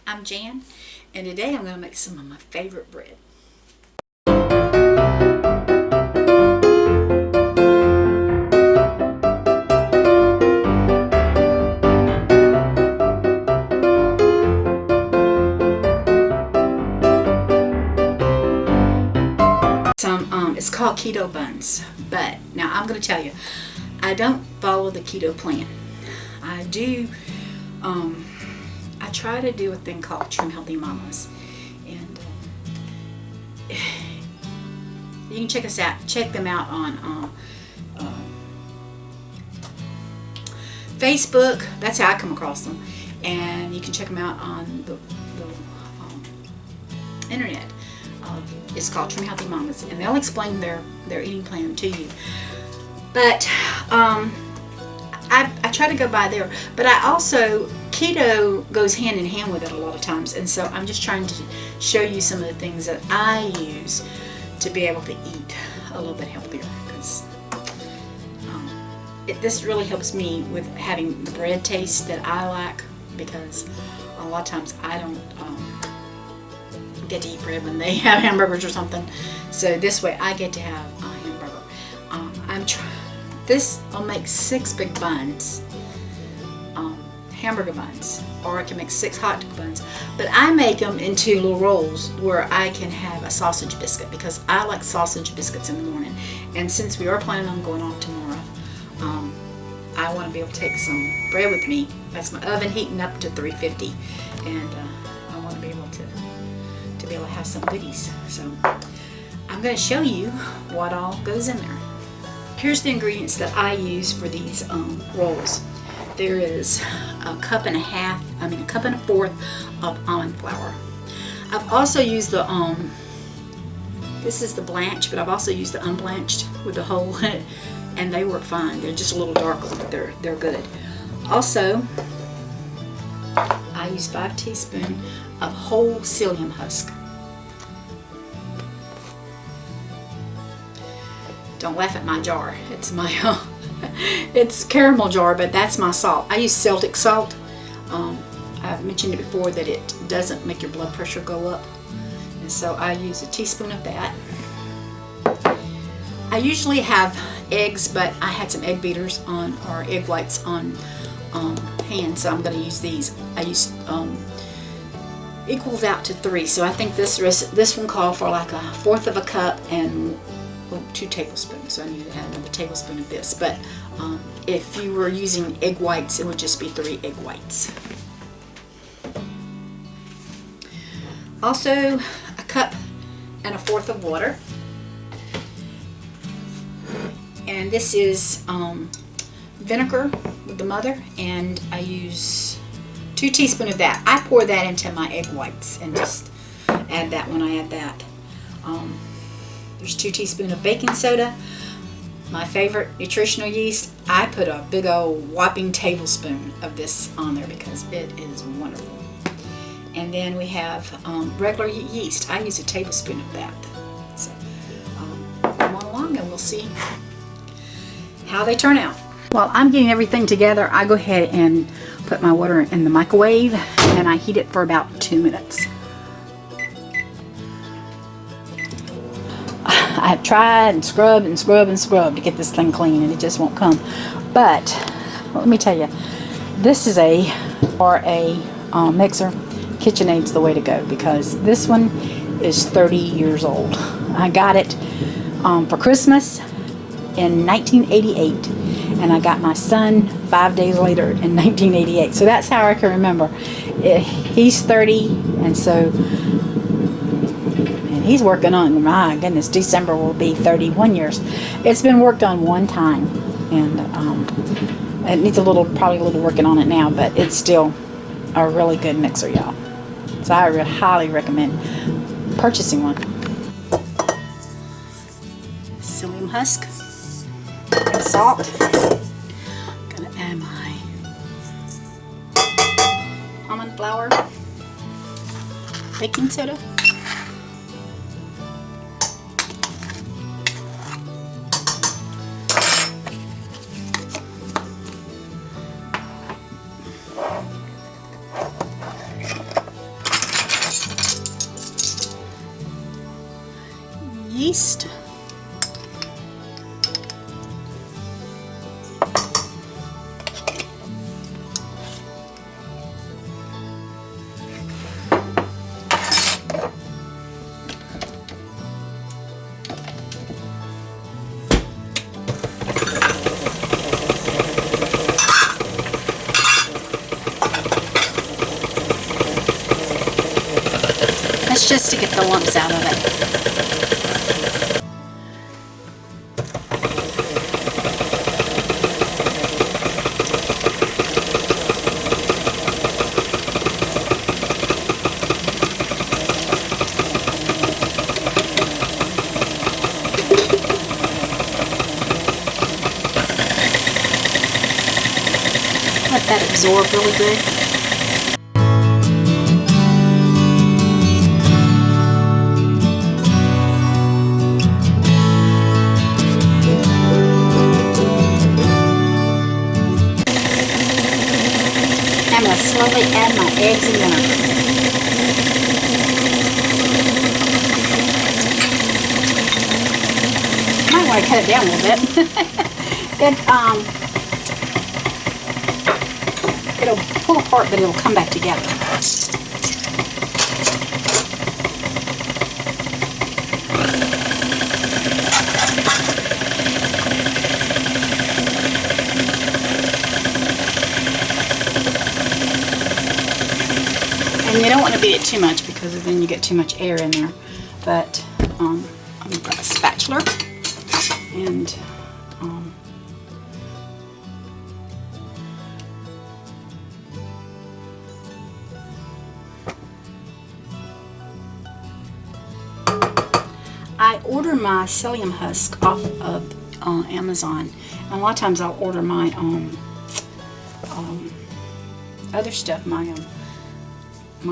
I'm Jan, and today I'm going to make some of my favorite bread. It's called keto buns, but now I'm going to tell you, I don't follow the keto plan. I do, I try to do a thing called Trim Healthy Mamas, and you can check them out on Facebook. That's how I come across them, and you can check them out on the internet. It's called Trim Healthy Mamas, and they'll explain their eating plan to you. But I try to go by there, but I also, keto goes hand in hand with it a lot of times, and so I'm just trying to show you some of the things that I use to be able to eat a little bit healthier, because this really helps me with having the bread taste that I like, because a lot of times I don't get to eat bread when they have hamburgers or something, so this way I get to have a hamburger. This will make 6 big buns, hamburger buns, or I can make 6 hot dog buns, but I make them into little rolls where I can have a sausage biscuit, because I like sausage biscuits in the morning, and since we are planning on going off tomorrow, I want to be able to take some bread with me. That's my oven heating up to 350, and I want to be able to have some goodies. So I'm going to show you what all goes in there. Here's the ingredients that I use for these rolls. There is a cup and a 1/4 of almond flour. I've also used the this is the blanch, but I've also used the unblanched with the hole in it, and they work fine. They're just a little darker, but they're good. Also, I use 5 teaspoons of whole psyllium husk. Don't laugh at my jar. It's my it's caramel jar, but that's my salt. I use Celtic salt. I've mentioned it before that it doesn't make your blood pressure go up, and so I use a teaspoon of that. I usually have eggs, but I had some egg beaters on, or egg whites on hand, so I'm going to use these. I use equals out to 3, so I think this one called for like 1/4 of a cup and 2 tablespoons, so I need to add another tablespoon of this, but if you were using egg whites, it would just be 3 egg whites. Also, a cup and 1/4 of water, and this is vinegar with the mother, and I use 2 teaspoons of that. I pour that into my egg whites and just add that when I add that. There's 2 teaspoons of baking soda. My favorite Nutritional yeast, I put a big old whopping tablespoon of this on there because it is wonderful. And then we have regular yeast. I use a tablespoon of that. So come on along and we'll see how they turn out. While I'm getting everything together, I go ahead and put my water in the microwave, and I heat it for about 2 minutes. I've tried and scrubbed and scrubbed and scrubbed to get this thing clean, and it just won't come. But let me tell you, this is a mixer. KitchenAid's the way to go, because this one is 30 years old. I got it for Christmas in 1988, and I got my son 5 days later in 1988. So that's how I can remember. He's 30, and so he's working on, my goodness, December will be 31 years. It's been worked on one time, and it needs probably a little working on it now, but it's still a really good mixer, y'all. So I highly recommend purchasing one. Psyllium husk and salt. I'm gonna add my almond flour, baking soda, yeast. That's just to get the lumps out of it. Let that absorb really good. I'm going to slowly add my eggs and vinegar. Might want to cut it down a little bit. It'll pull apart, but it'll come back together. And you don't want to beat it too much because then you get too much air in there. But I'm going to grab a spatula and I order my psyllium husk off of Amazon, and a lot of times I'll order my other stuff, my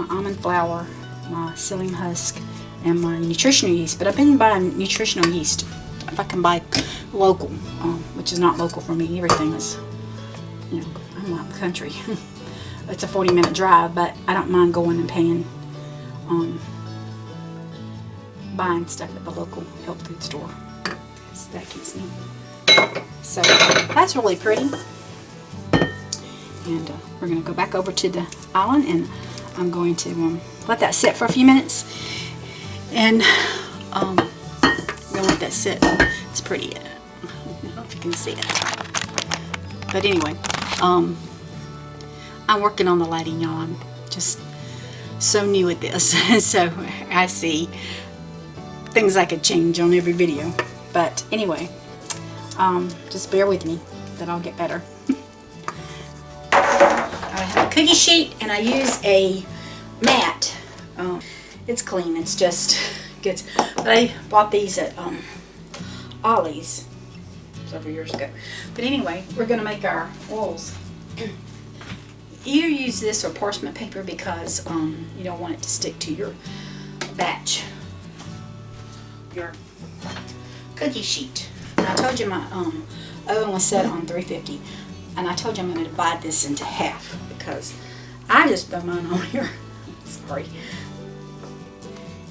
almond flour, my psyllium husk, and my nutritional yeast. But I've been buying nutritional yeast if I can buy local, which is not local for me. Everything is, you know, I'm out in the country. It's a 40-minute drive, but I don't mind going and paying. Buying stuff at the local health food store. So that gets me. So that's really pretty. And we're going to go back over to the island, and I'm going to let that sit for a few minutes. And I'm going to let that sit. It's pretty. I don't know if you can see it. But anyway, I'm working on the lighting, y'all. I'm just so new at this. So I see things I could change on every video, but anyway, just bear with me that I'll get better. I have a cookie sheet and I use a mat. It's clean, it's just gets, but I bought these at Ollie's several years ago. But anyway, we're going to make our rolls. You use this or parchment paper because you don't want it to stick to your batch, your cookie sheet. And I told you my oven was set on 350, and I told you I'm going to divide this into half because I just throw mine on here. Sorry.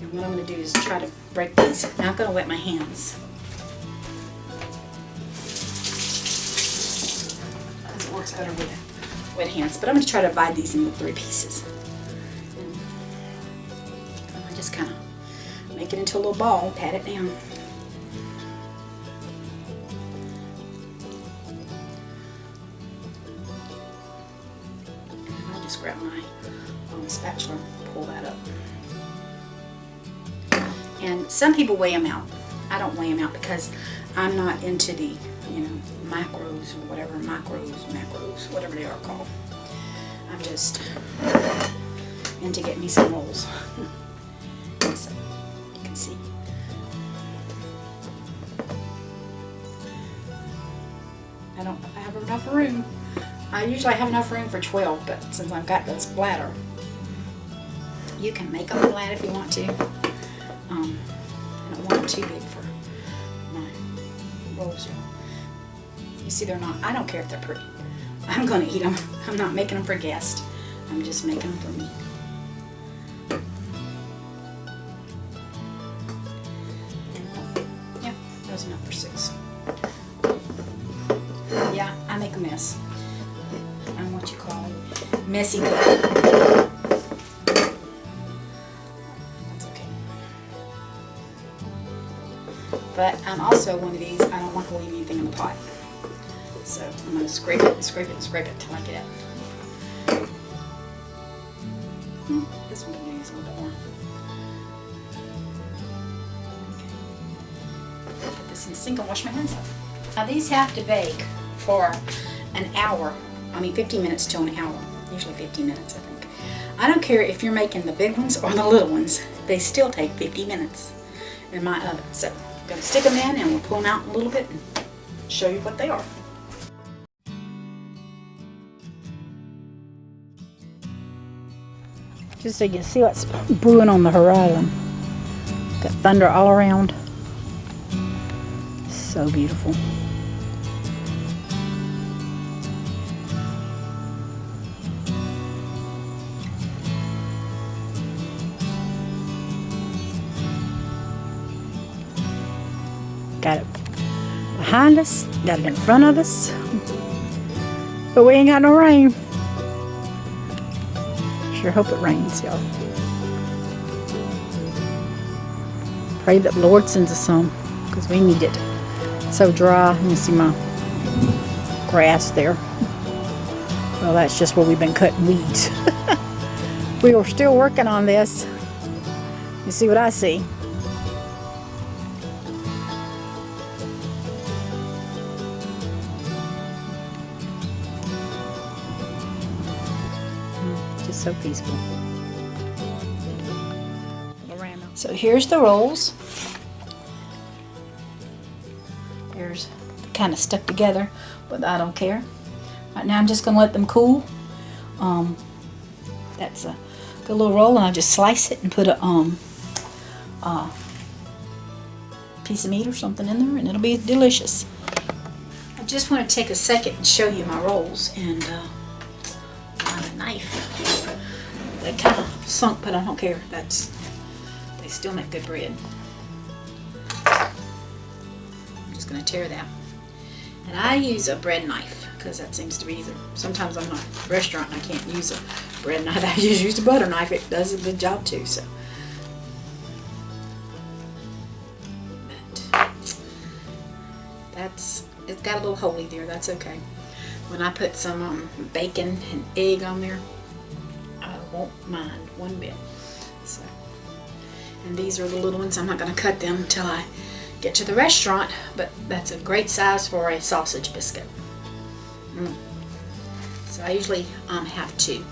And what I'm going to do is try to break these. Now I'm going to wet my hands. Because it works better with wet hands. But I'm going to try to divide these into 3 pieces. And I just kind of make it into a little ball, pat it down. And I'll just grab my spatula and pull that up. And some people weigh them out. I don't weigh them out because I'm not into the, you know, macros or whatever, macros, whatever they are called. I'm just into getting me some rolls. So you can see. I don't know if I have enough room. I usually have enough room for 12, but since I've got this bladder, you can make them flat if you want to. I don't want it too big for my rolls, y'all. You see, they're not, I don't care if they're pretty. I'm going to eat them. I'm not making them for guests. I'm just making them for me. mess. I'm what you call it, messy cooking. That's okay. But I'm also one of these, I don't want to leave anything in the pot. So I'm going to scrape it and scrape it and scrape it until I get it. This one can use a little bit more. Okay. Put this in the sink and wash my hands up. Now these have to bake for an hour. 15 minutes to an hour. Usually 15 minutes, I think. I don't care if you're making the big ones or the little ones. They still take 50 minutes in my oven. So I'm going to stick them in and we'll pull them out in a little bit and show you what they are. Just so you can see what's brewing on the horizon. Got thunder all around. So beautiful. Got it behind us, got it in front of us, but we ain't got no rain. Sure hope it rains, y'all. Pray that the Lord sends us some, because we need it. It's so dry. You can see my grass there. Well, that's just where we've been cutting weeds. We are still working on this. You see what I see? Just so peaceful. So here's the rolls. Here's kind of stuck together, but I don't care. Right now I'm just going to let them cool. That's a good little roll, and I'll just slice it and put a piece of meat or something in there, and it'll be delicious. I just want to take a second and show you my rolls, and on a knife. They kind of sunk, but I don't care. They still make good bread. I'm just going to tear that. And I use a bread knife because that seems to be easier. Sometimes I'm in a restaurant and I can't use a bread knife. I just use a butter knife. It does a good job too. So, but it's got a little hole there. That's okay. When I put some bacon and egg on there, I won't mind one bit. So, and these are the little ones. I'm not going to cut them until I get to the restaurant, but that's a great size for a sausage biscuit. So I usually have 2.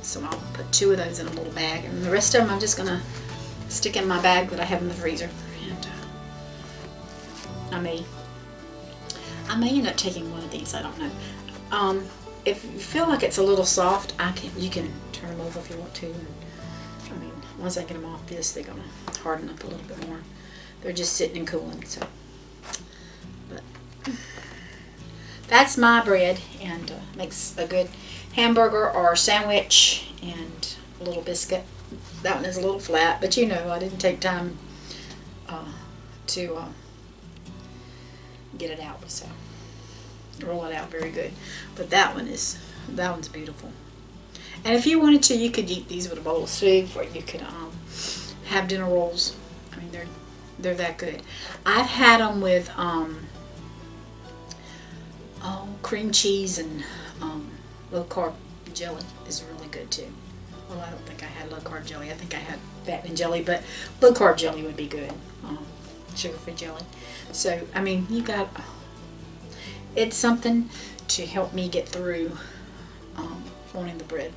So I'll put 2 of those in a little bag, and the rest of them I'm just going to stick in my bag that I have in the freezer. And I may end up taking one of these. I don't know. If you feel like it's a little soft, you can turn them over if you want to. And, once I get them off this, they're gonna harden up a little bit more. They're just sitting and cooling. So, but that's my bread, and makes a good hamburger or sandwich and a little biscuit. That one is a little flat, but I didn't take time to get it out, so roll it out very good. But that one's beautiful. And if you wanted to, you could eat these with a bowl of soup, or you could have dinner rolls. They're that good. I've had them with cream cheese and low carb jelly is really good too. Well, I don't think I had low carb jelly. I think I had fat and jelly, but low carb jelly would be good. Sugar-free jelly. So it's something to help me get through wanting the bread.